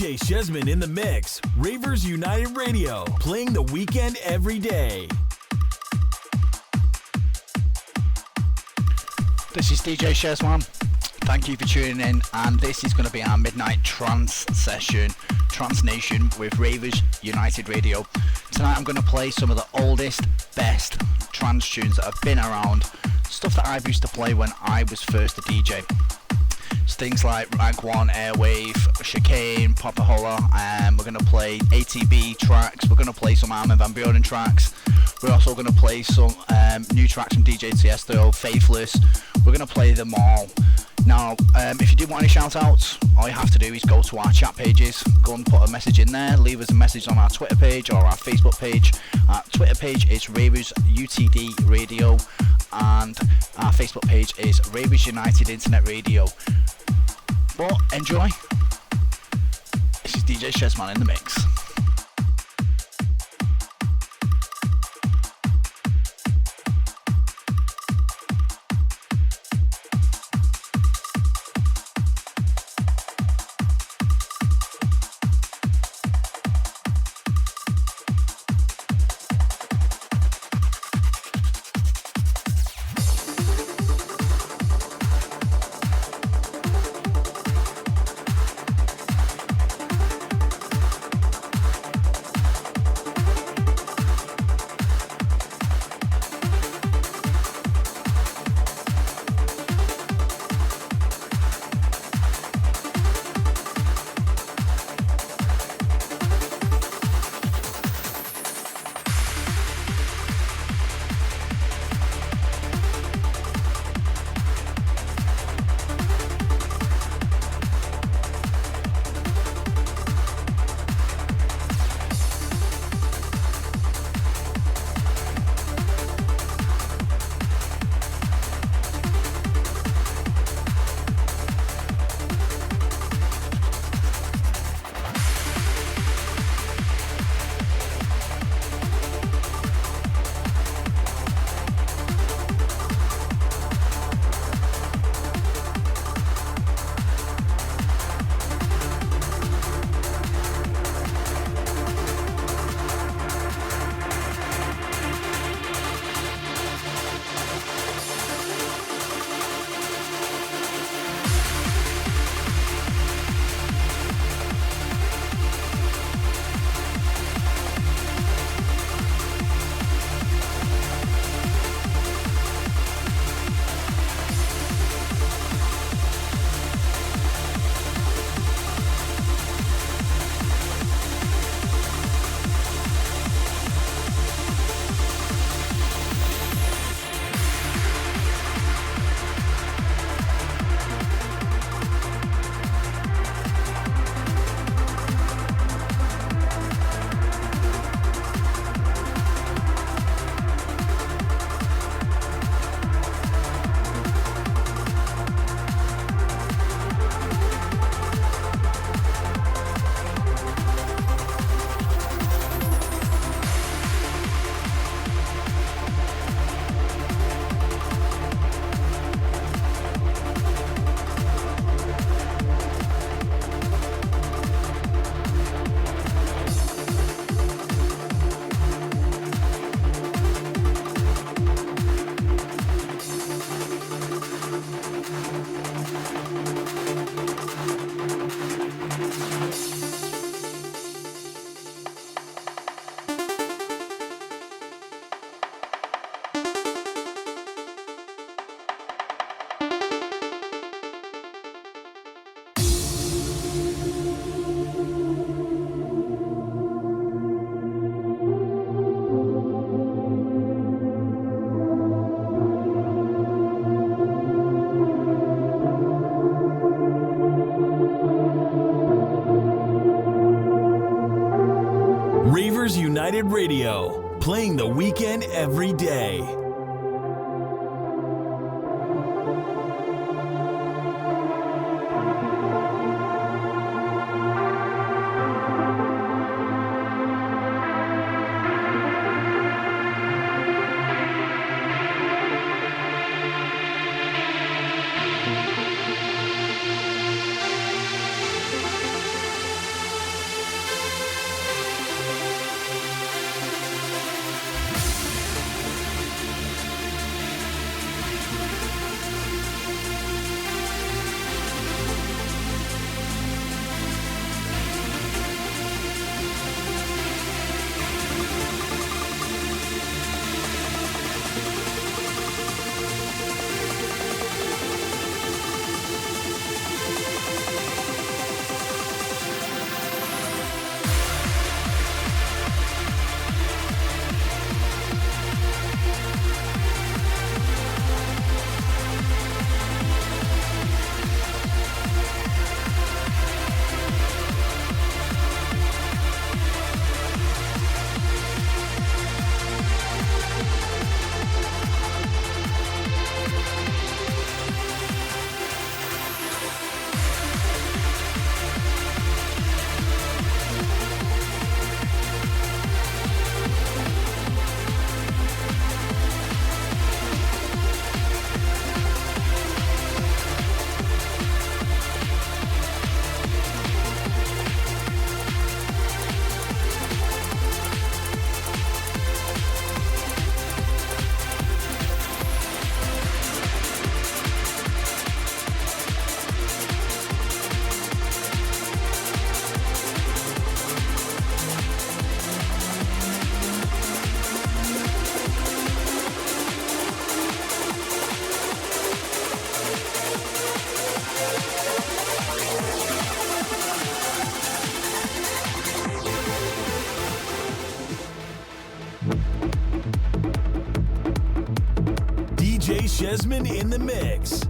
DJ Shezman in the mix. Ravers United Radio, playing the weekend every day. This is DJ Shezman. Thank you for tuning in, and this is going to be our midnight trance session, Trance Nation with Ravers United Radio. Tonight I'm going to play some of the oldest, best trance tunes that have been around, stuff that I used to play when I was first a DJ. It's things like Rank 1, Airwave, Chicane, Poppiholla, and we're going to play ATB tracks, we're going to play some Armin van Buuren tracks, we're also going to play some new tracks from DJ Tiesto, Faithless, we're going to play them all. Now, if you do want any shout outs, all you have to do is go to our chat pages, go and put a message in there, leave us a message on our Twitter page or our Facebook page. Our Twitter page is Ravers UTD Radio, and our Facebook page is Ravers United Internet Radio. But enjoy. This is DJ Shezman in the mix. Ravers United Radio, playing the weekend every day. Shezman in the mix.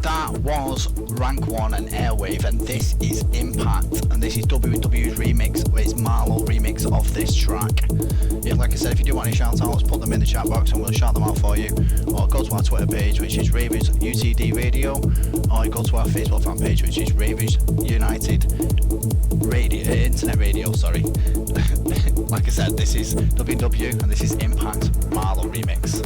That was Rank 1 and Airwave, and this is Impact, and this is WW's remix, it's MaRLo remix of this track. Yeah, like I said, if you do want any shout outs, put them in the chat box and we'll shout them out for you, or go to our Twitter page, which is Ravers UTD Radio, or go to our Facebook fan page, which is Ravers United Radio, Internet Radio, sorry. Like I said, this is WW and this is Impact MaRLo remix.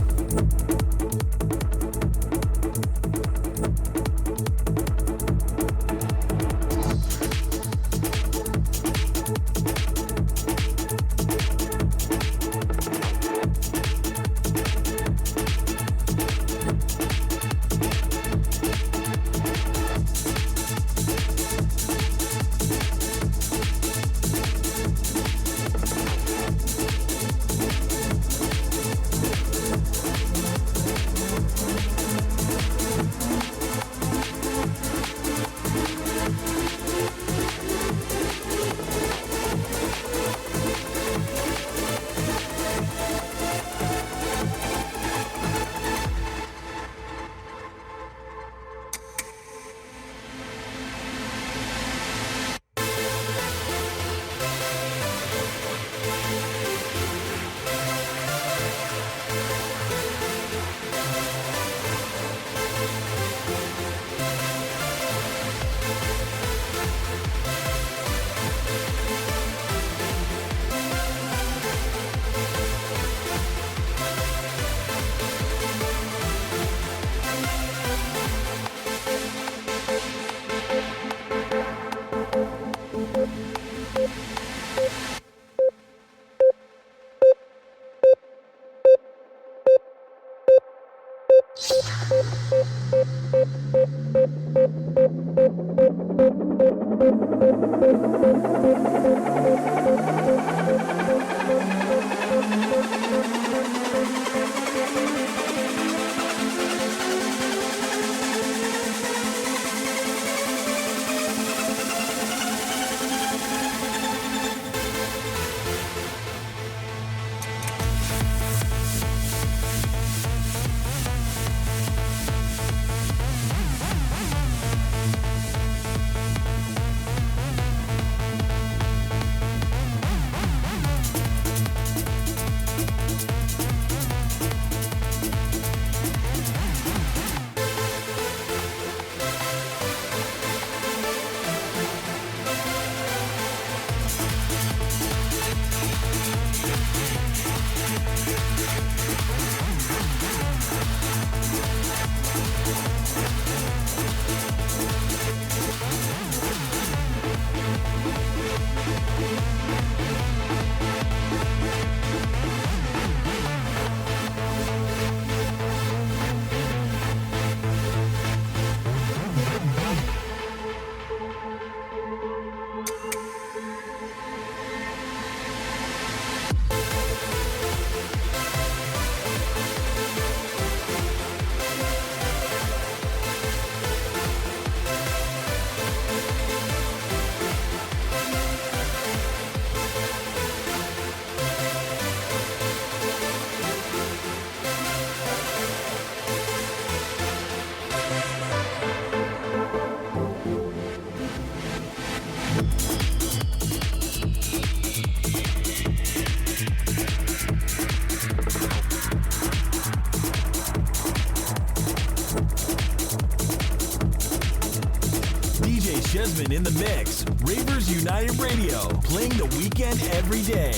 Shezman in the mix. Ravers United Radio, playing the weekend every day.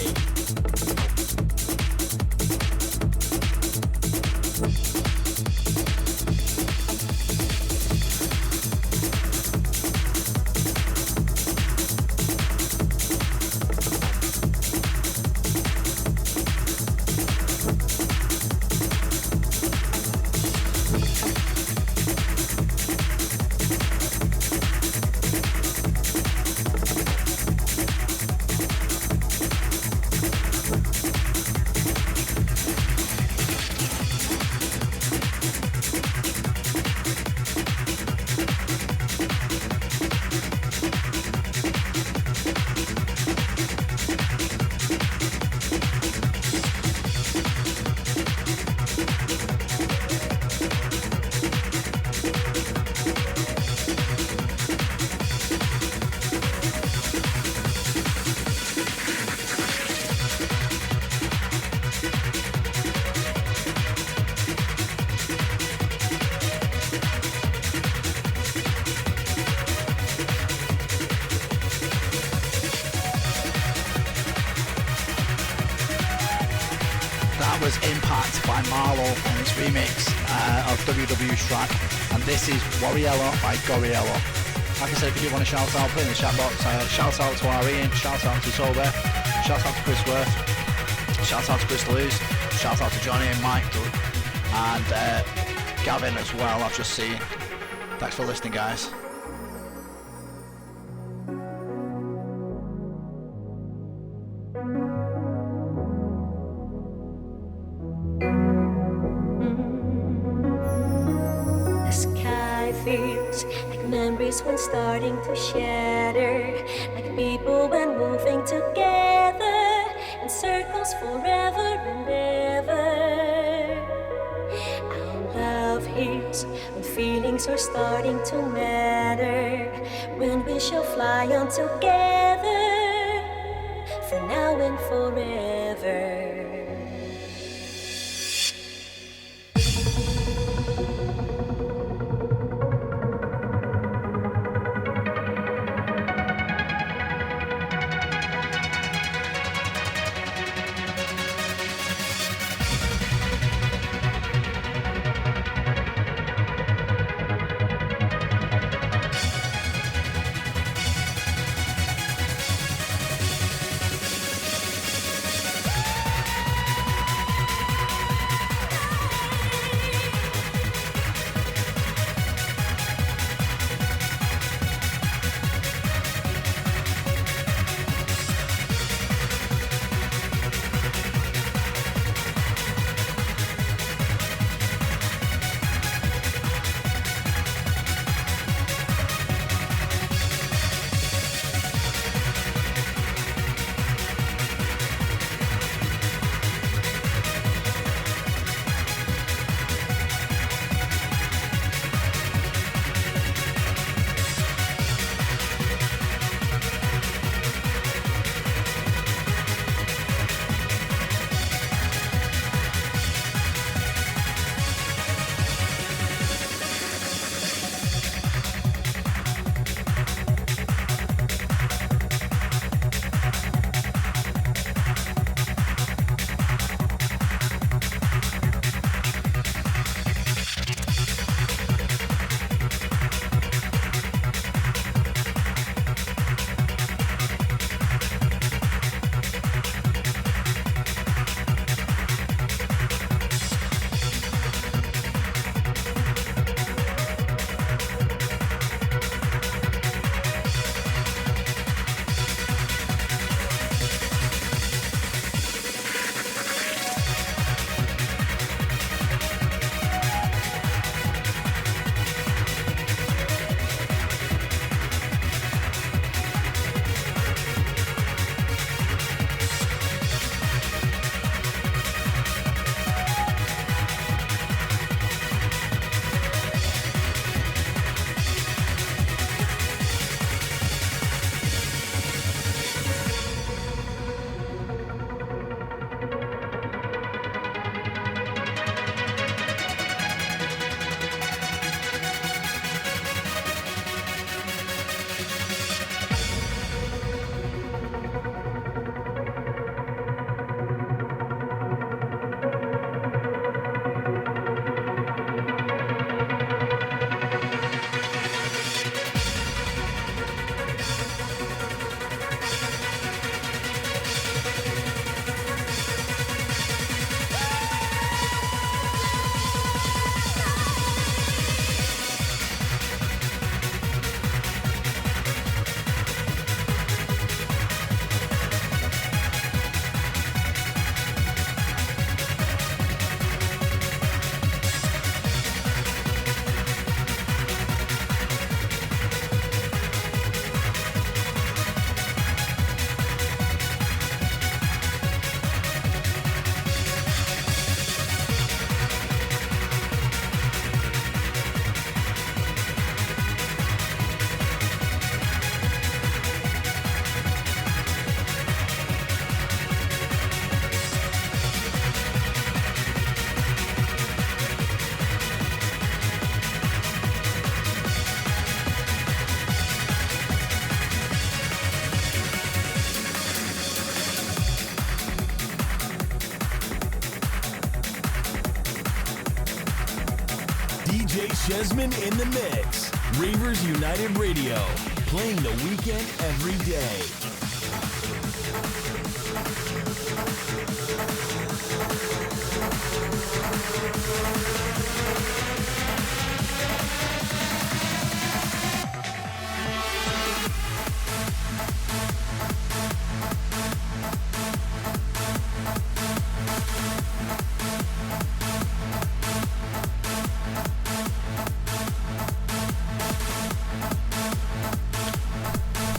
was Impact by MaRLo and his remix of WW's track, and this is Gouryella by Gouryella. Like I said, if you do want to shout out, put in the chat box. Shout out to Armin, shout out to Sober, shout out to Chris Worth, shout out to Chris Lewis, shout out to Johnny and Mike, and Gavin as well, I've just seen. Thanks for listening, guys. When starting to shatter, like people when moving together in circles forever and ever. Our love heals when feelings are starting to matter, when we shall fly on together for now and forever. Shezman in the mix. Ravers United Radio, playing the weekend every day.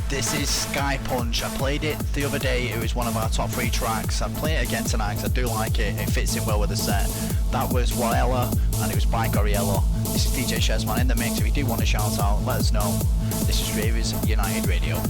This is Skypunch. I played it the other day. It was one of our top 3 tracks. I'll play it again tonight because I do like it. It fits in well with the set. That was Walhalla and it was by Gouryella. This is DJ Shezman in the mix. If you do want to shout out, let us know. This is Ravers United Radio.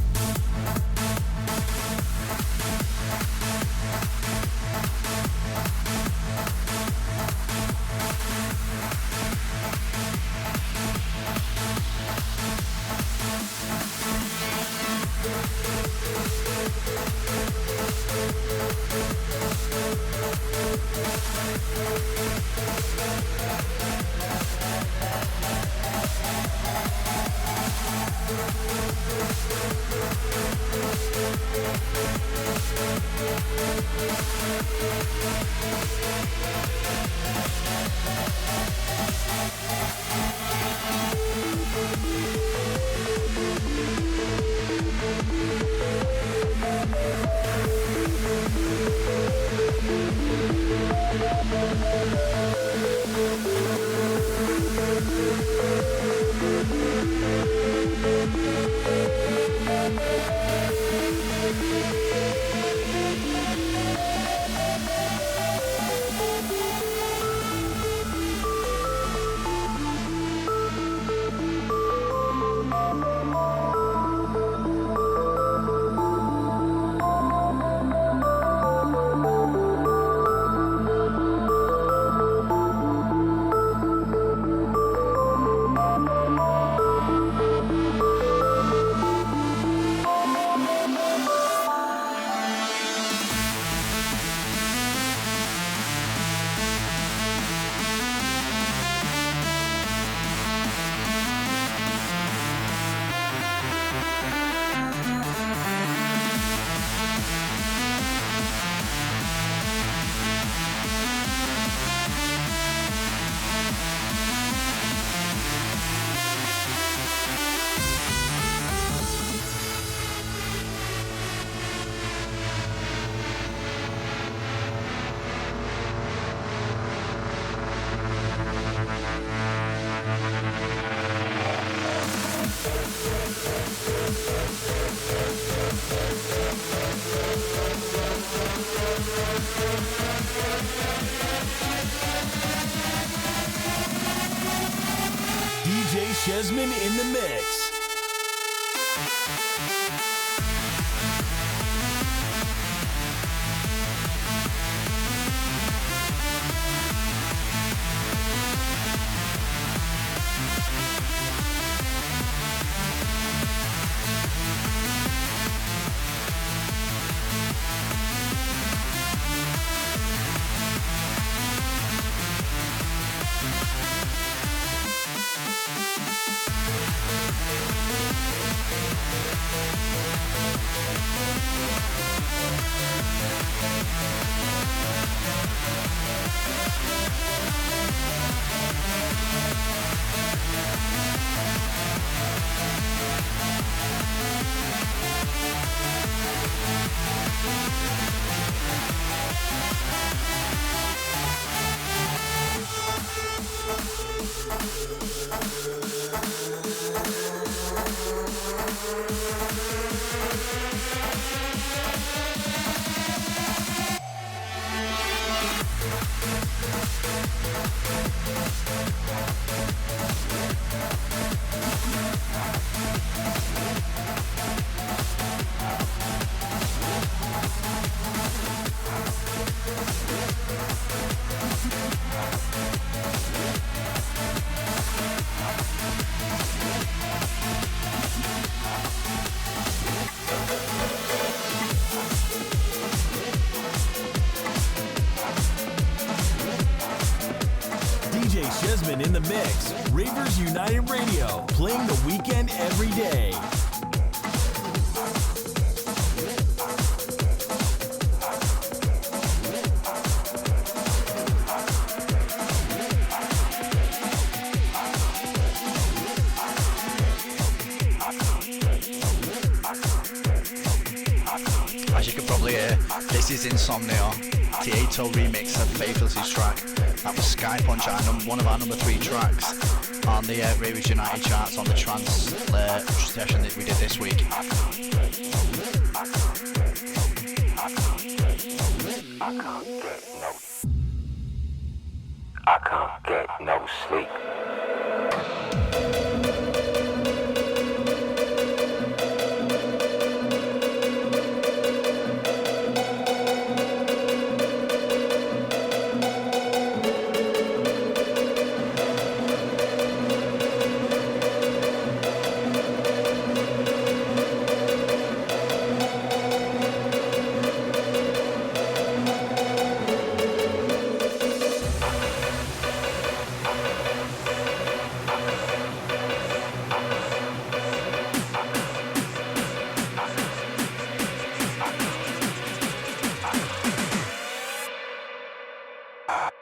DJ Shezman in the mix. Ravers United Radio, playing the weekend every day. As you can probably hear, this is Insomnia, TAITO remix of Faithless' track. That was Skypunch, one of our number 3 tracks on the Ravers United charts on the trance session that we did this week. I can't get no sleep.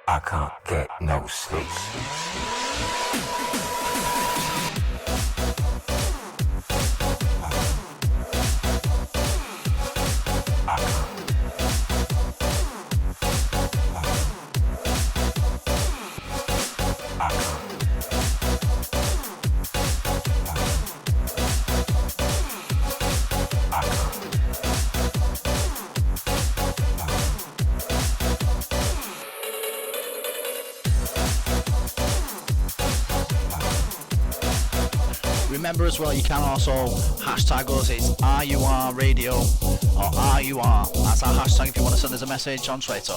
I can't get no sleep. Remember as well, you can also hashtag us. It's RUR Radio or RUR. That's our hashtag if you want to send us a message on Twitter.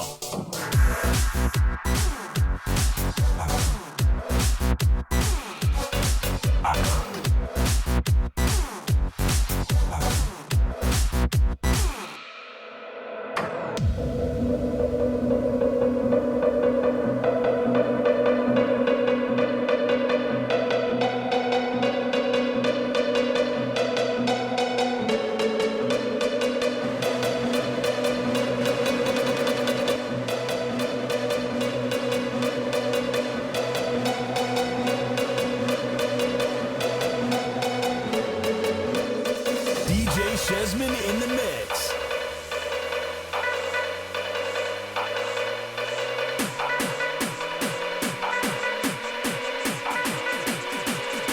DJ Shezman in the mix.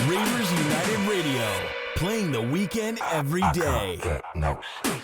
Ravers United Radio, playing the weekend every day. I can't get no sleep.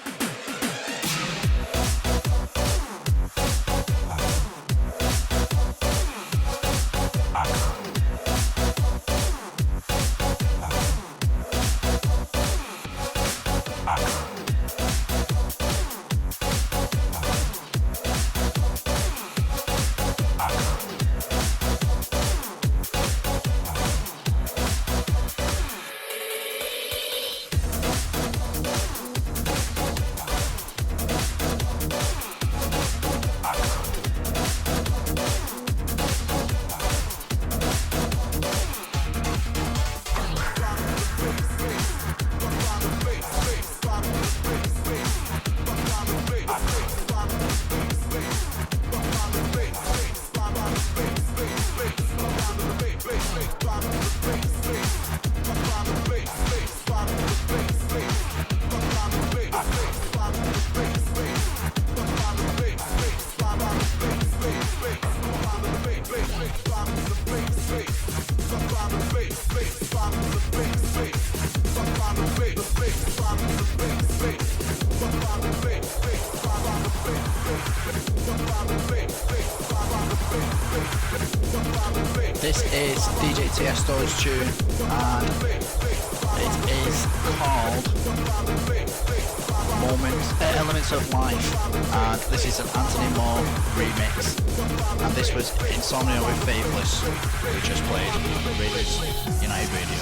This is DJ Tiesto's tune and it is called Elements of Life, and this is an Anthony Moore remix, and this was Insomnia with Faithless, we just played on Ravers United Radio.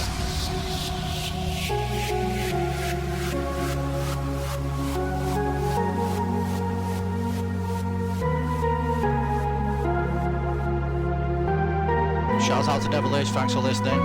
Shout Shouts out to Devilish, thanks for listening.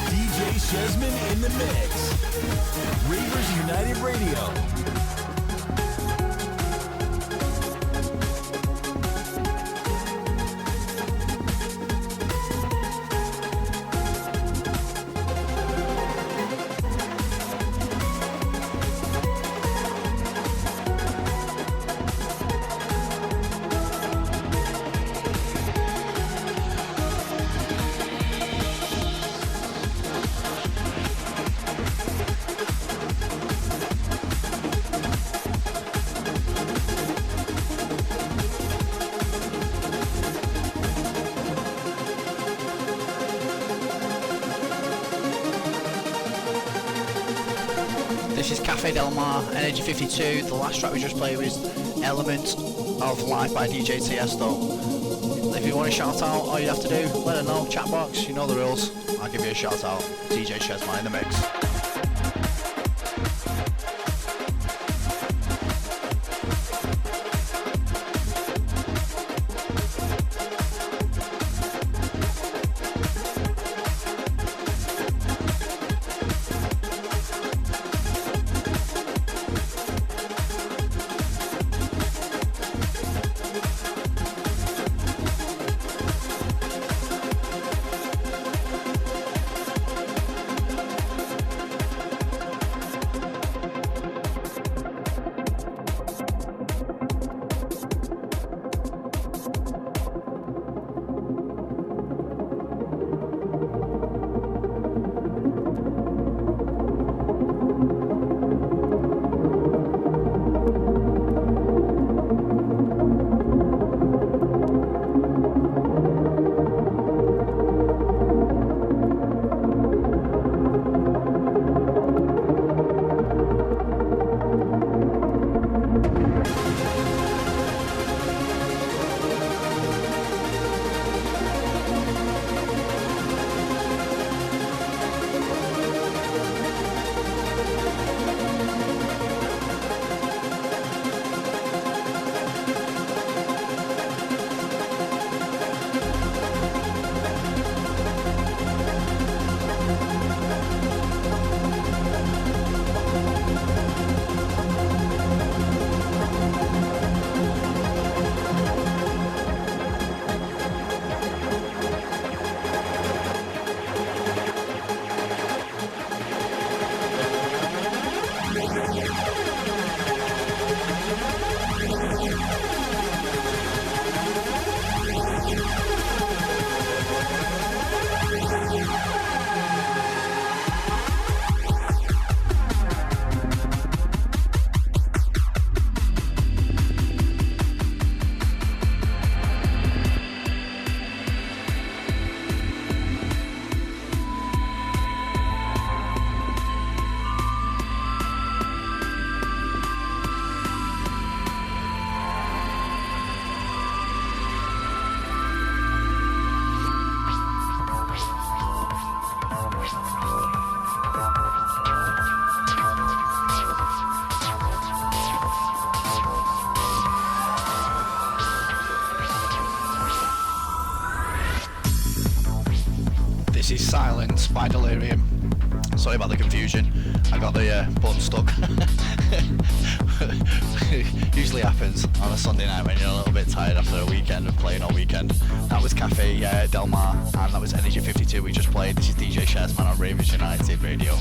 DJ Shezman in the mix. Ravers United Radio. This is Cafe Del Mar, Energy 52. The last track we just played was Element of Life by DJ Tiesto. If you want to shout out, all you have to do, let us know, chat box, you know the rules. I'll give you a shout out. DJ Shezman in the mix. This is Silence by Delerium. Sorry about the confusion. I got the button stuck. Usually happens on a Sunday night when you're a little bit tired after a weekend of playing all weekend. That was Cafe Del Mar, and that was Energy 52 we just played. This is DJ Shezman on Ravers United Radio.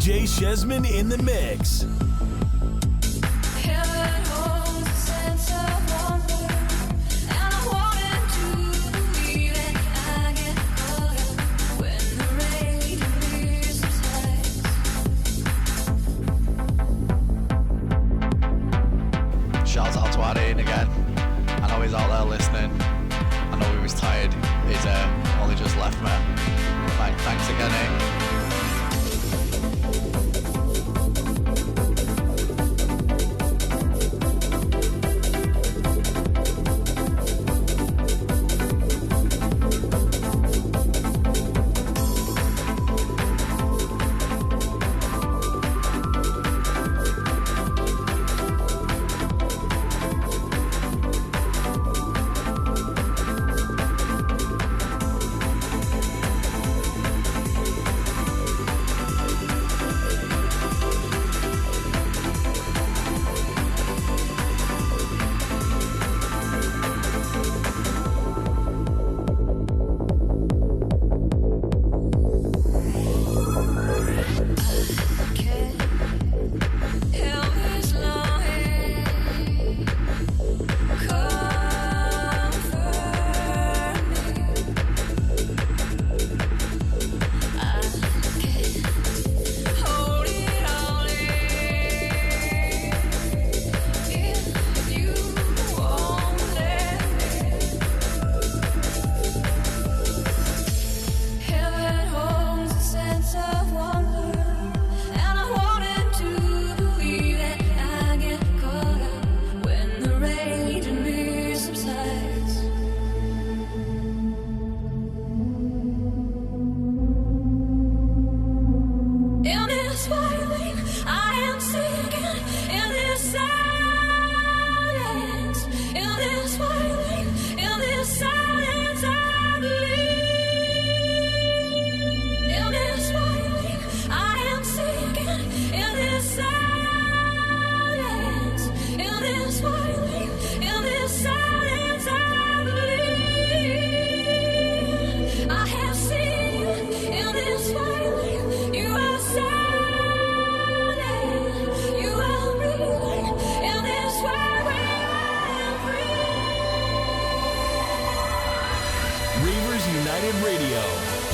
DJ Shezman in the mix. Shout out to Armin again. I know he's out there listening. I know he was tired. He's only just left me. Right, thanks again, eh?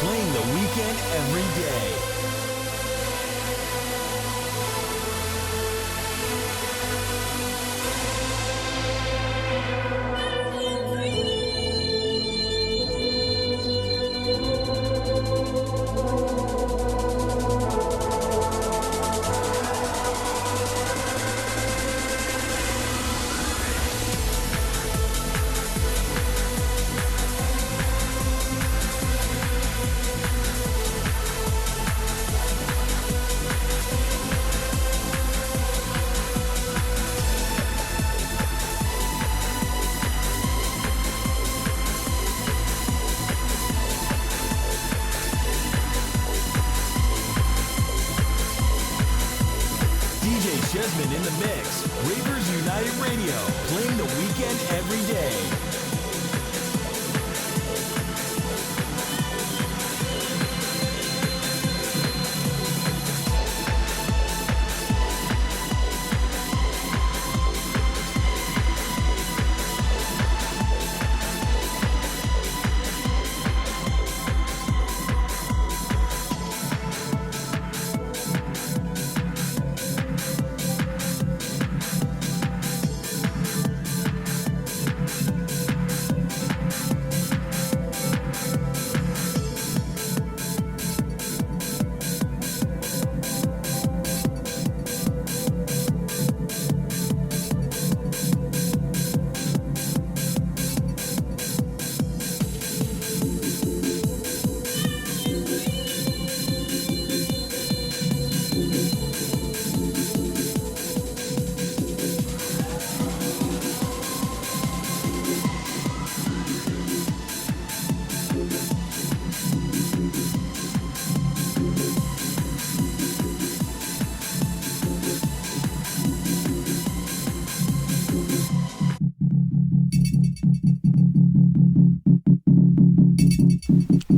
playing the weekend every day. DJ Shezman in the mix. Ravers United Radio, playing the weekend every day.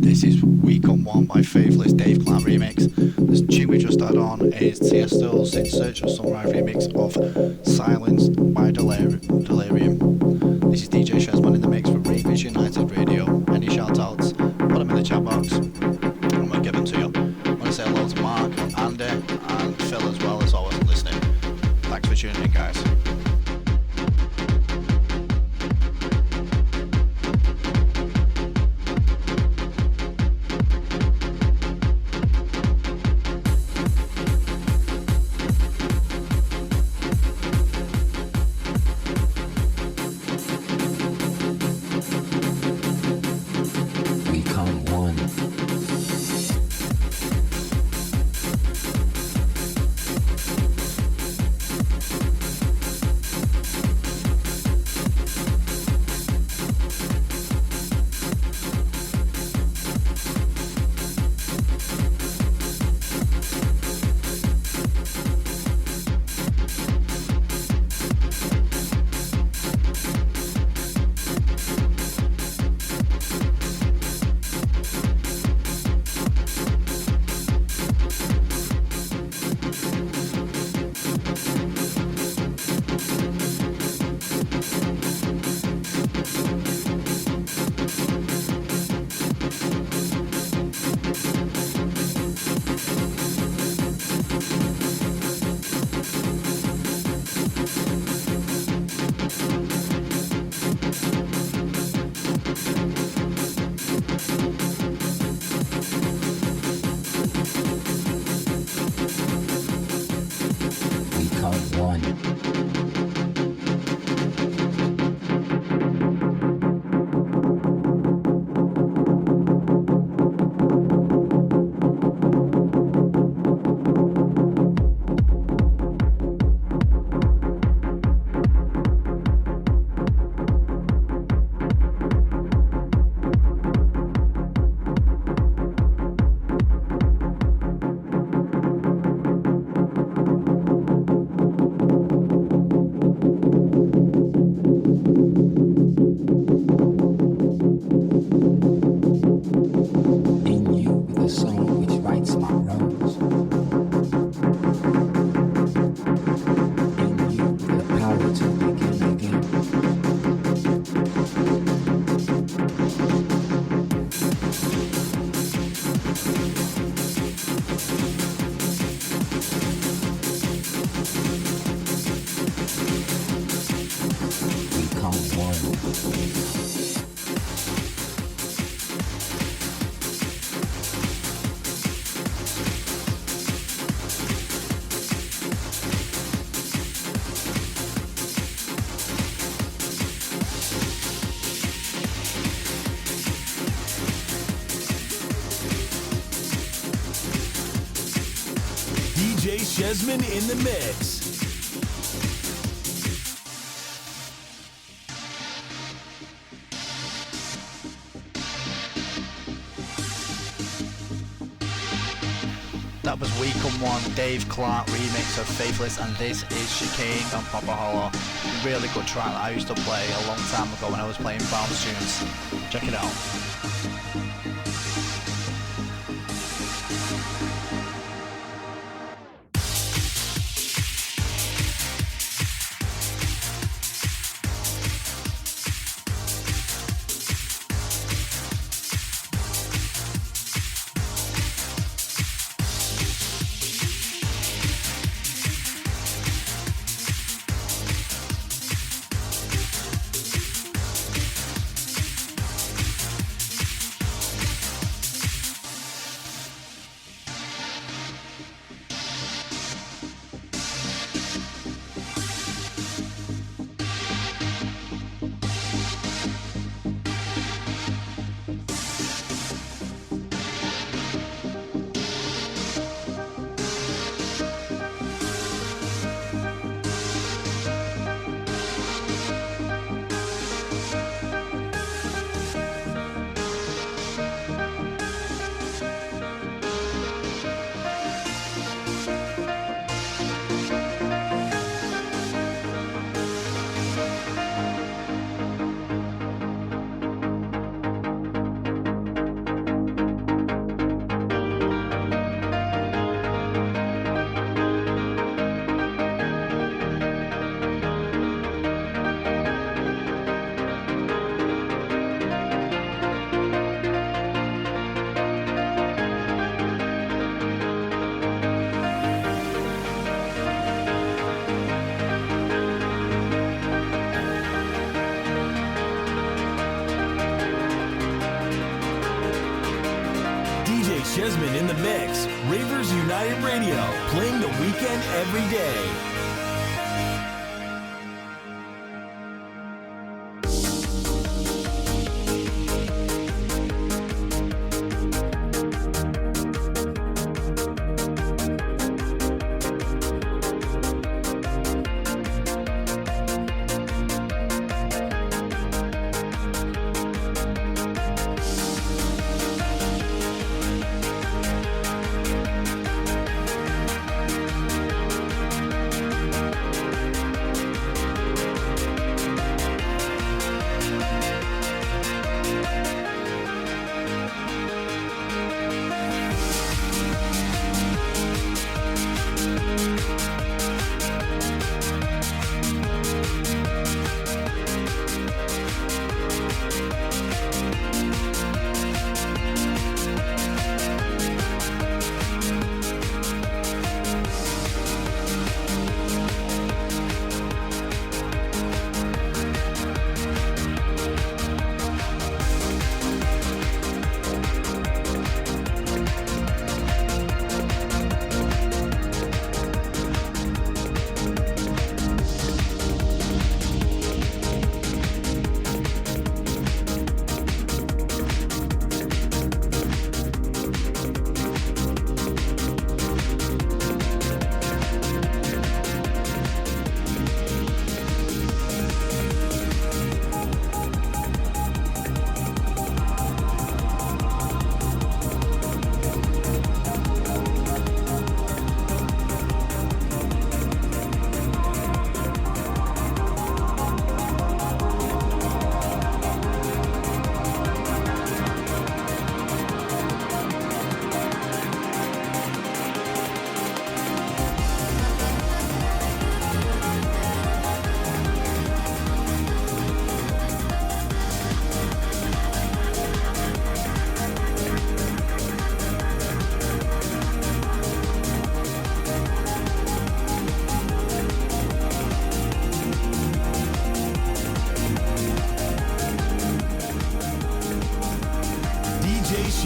This is Week on One by Faithless Dave Clarke remix. This tune we just had on is Tiesto's In Search of Sunrise remix of Silence by Delerium. This is DJ Shezman in the mix for Ravers United Radio. Any shout outs, put them in the chat box and we'll give them to you. I want to say hello to Mark, Andy and Phil as well as always listening. Thanks for tuning in, guys. DJ Shezman in the mix. That was Week on One, Dave Clarke remix of Faithless, and this is Chicane on Poppiholla. Really good track that I used to play a long time ago when I was playing bounce tunes. Check it out. Shezman in the mix. Ravers United Radio, playing the weekend every day.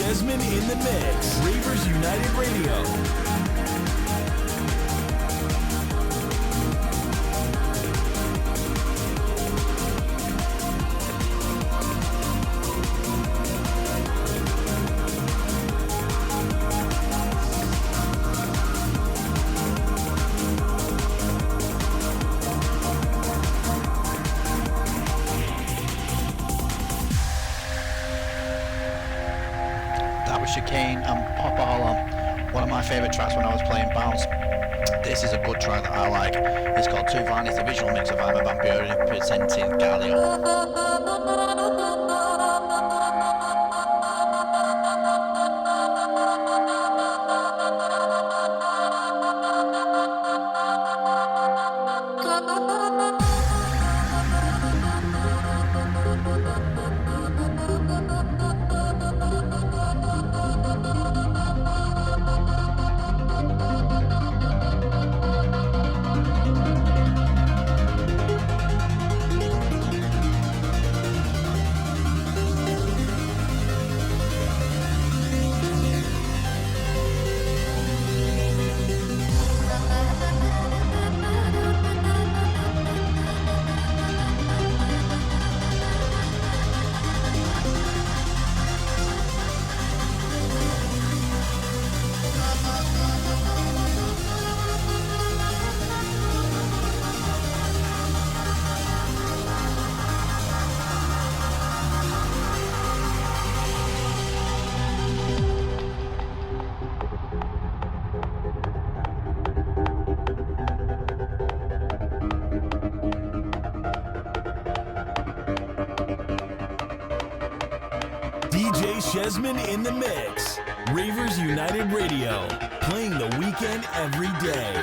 Shezman in the mix. Ravers United Radio. Chicane and Poppiholla, one of my favourite tracks when I was playing bounce. This is a good track that I like. It's called Tuvan. It's a visual mix of Armin van Buuren presenting Gouryella. DJ Shezman in the mix. Ravers United Radio, playing the weekend every day.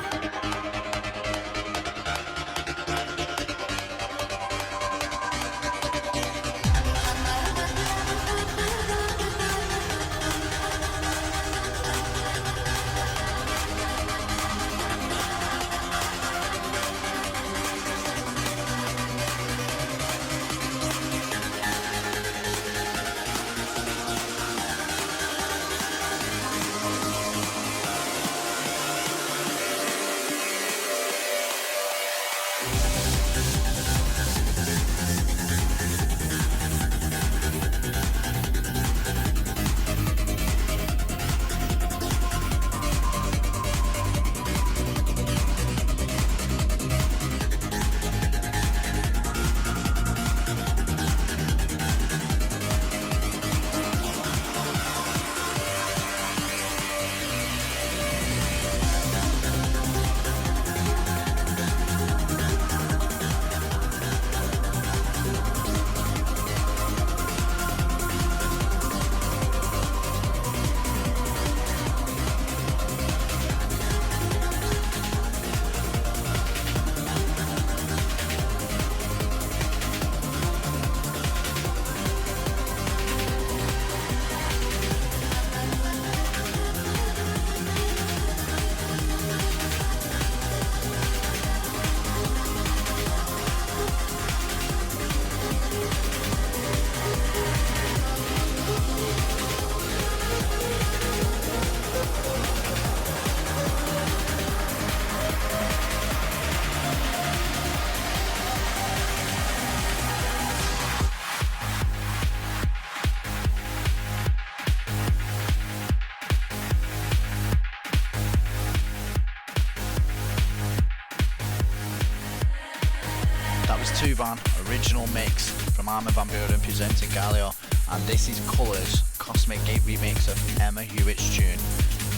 Tuvan, original mix from Armin van Buuren presenting Gouryella, and this is Colours, Cosmic Gate remix of Emma Hewitt's tune.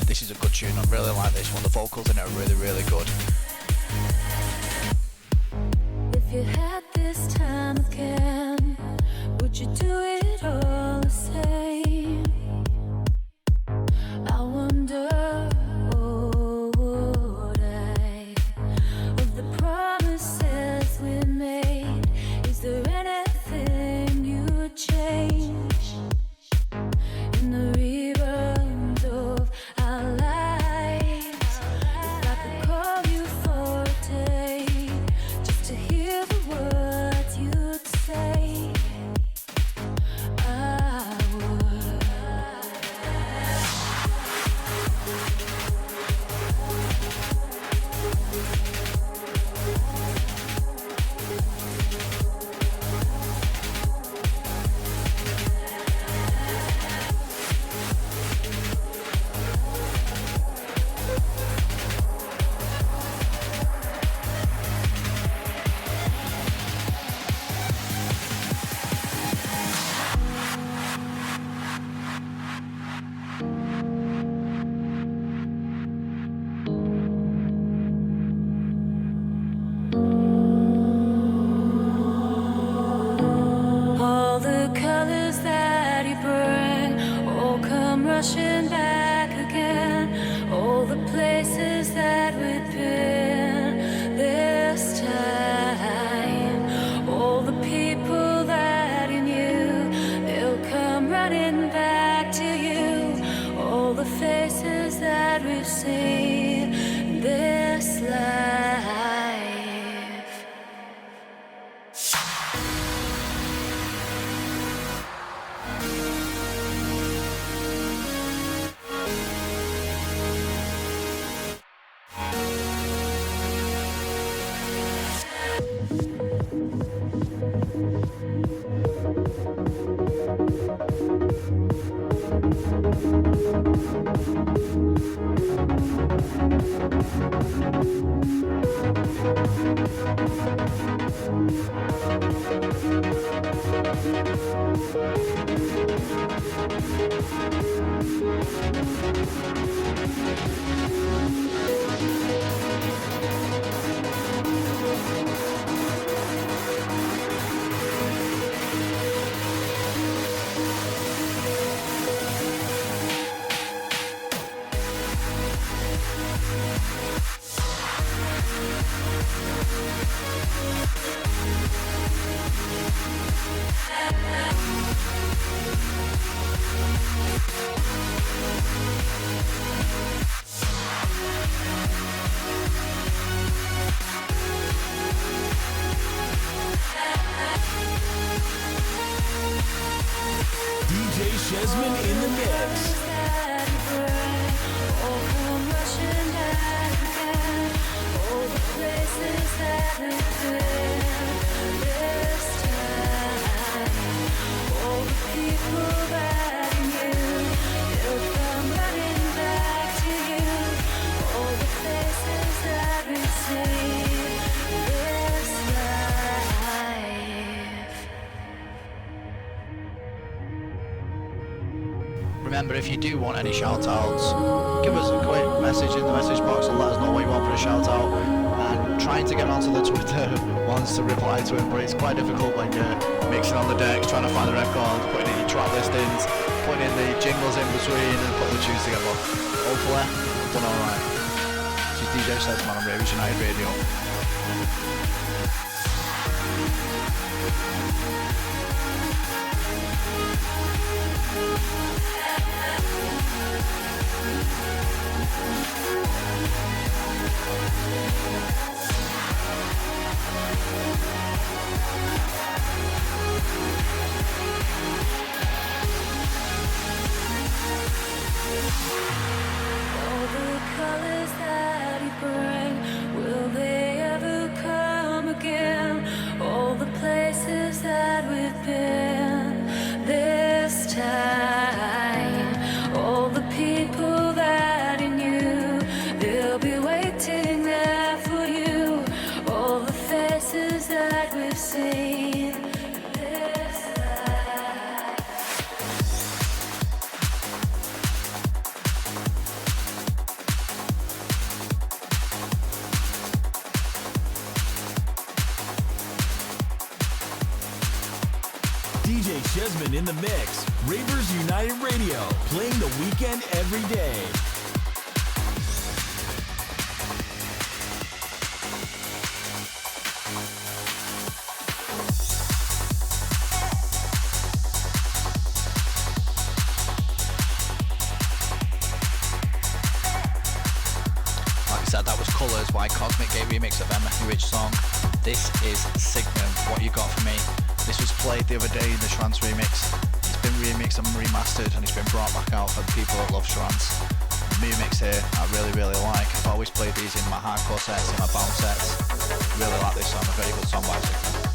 This is a good tune, I really like this one, the vocals in it are really, really good. If you had this time again, would you do it all the same? I wonder, oh, would I? Of the promises we made, is there anything you'd change? In the rebound of our lives, if I could call you for a day, just to hear the words you'd say, rushing back again. All the places that we've been this time. All the people that you knew, they'll come running back to you. All the faces that we've seen this life. DJ Shezman in the mix. Remember, if you do want any shout-outs, give us a quick message in the message box and let us know what you want for a shout-out. And trying to get onto the Twitter wants to reply to it, but it's quite difficult when you're mixing on the decks, trying to find the records, putting in your track listings, putting in the jingles in between and putting the tunes together. Hopefully, I've done alright. This is DJ Shezman on Ravers United Radio. All the colors that you bring, will they ever come again? All the places that we've been this time. All the people that you knew, they'll be waiting there for you. All the faces that we've seen this time. DJ Shezman in the mix. Ravers United Radio, playing the weekend every day. Like I said, that was Colours by Cosmic Gate remix of Emma Hewitt's song. This is Signum, What You Got For Me. This was played the other day in the trance remix. It's been remixed and remastered and it's been brought back out for the people that love trance. The new mix here I really like. I've always played these in my hardcore sets, in my bounce sets. Really like this song, a very good song by Signum.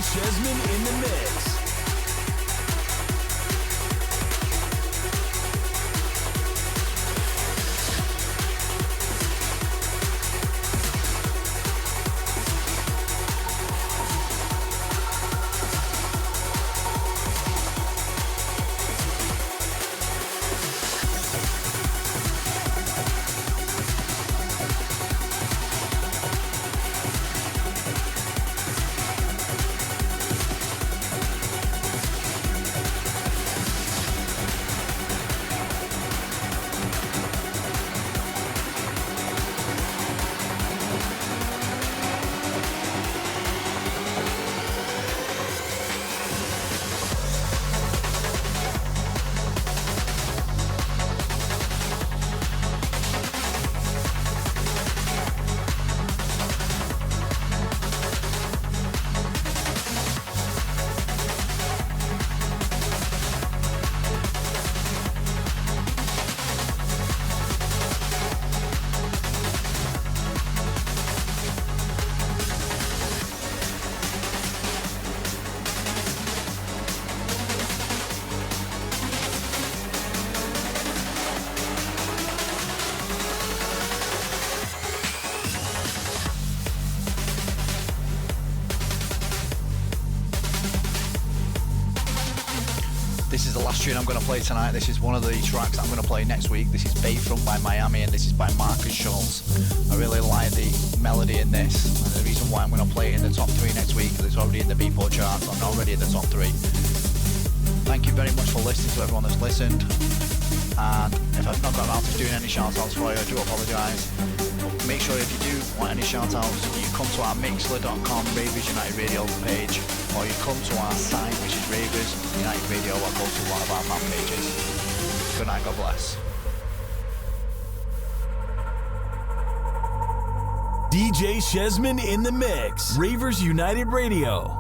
Shezman in the mix. This is the last tune I'm going to play tonight. This is one of the tracks I'm going to play next week. This is Bayfront by Miami, and this is by Markus Schulz. I really like the melody in this, and the reason why I'm going to play it in the top 3 next week is it's already in the Beatport charts. I'm already in the top 3. Thank you very much for listening to everyone that's listened. And if I've not got around to doing any shout-outs for you, I do apologise. Make sure if you do want any shout-outs, you come to our Mixlr.com Ravers United Radio page, or you come to our site, which is Ravers United Radio, or go to one of our fan pages. Good night, God bless. DJ Shezman in the mix. Ravers United Radio.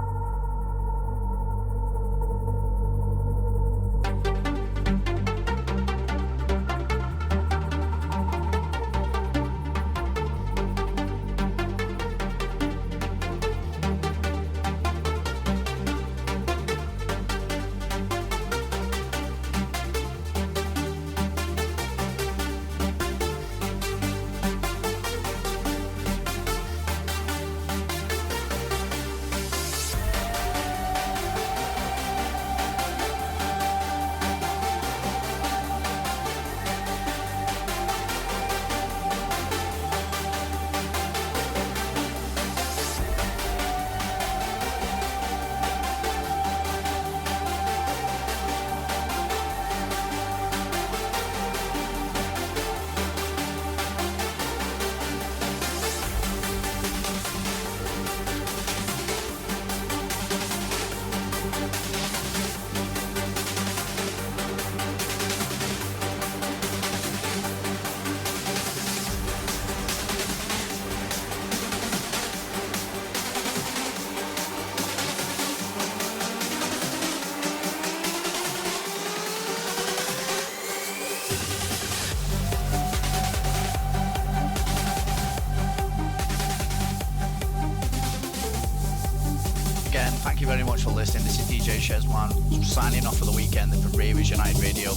Thank you very much for listening. This is DJ Shezman signing off for the weekend from Ravers United Radio.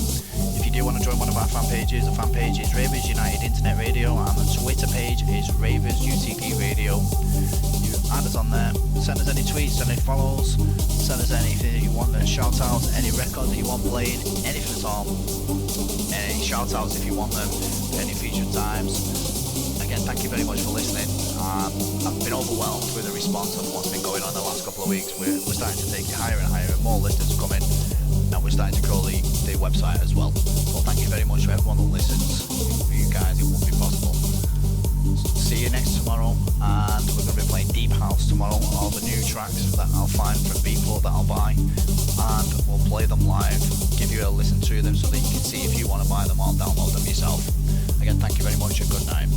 If you do want to join one of our fan pages, the fan page is Ravers United Internet Radio, and the Twitter page is Ravers UTD Radio. You add us on there, send us any tweets, send any follows, send us anything that you want, shout outs, any records that you want playing, anything at all. Any shout outs if you want them, any featured times. Again, thank you very much for listening. I've been overwhelmed with the response of what's been going on the last couple of weeks. We're starting to take it higher and higher, and more listeners are coming, and we're starting to grow the website as well. Well, thank you very much to everyone that listens. For you guys, it won't be possible. See you next tomorrow, and we're going to be playing Deep House tomorrow, all the new tracks that I'll find from Beatport that I'll buy, and we'll play them live, give you a listen to them so that you can see if you want to buy them or download them yourself. Again, thank you very much and good night.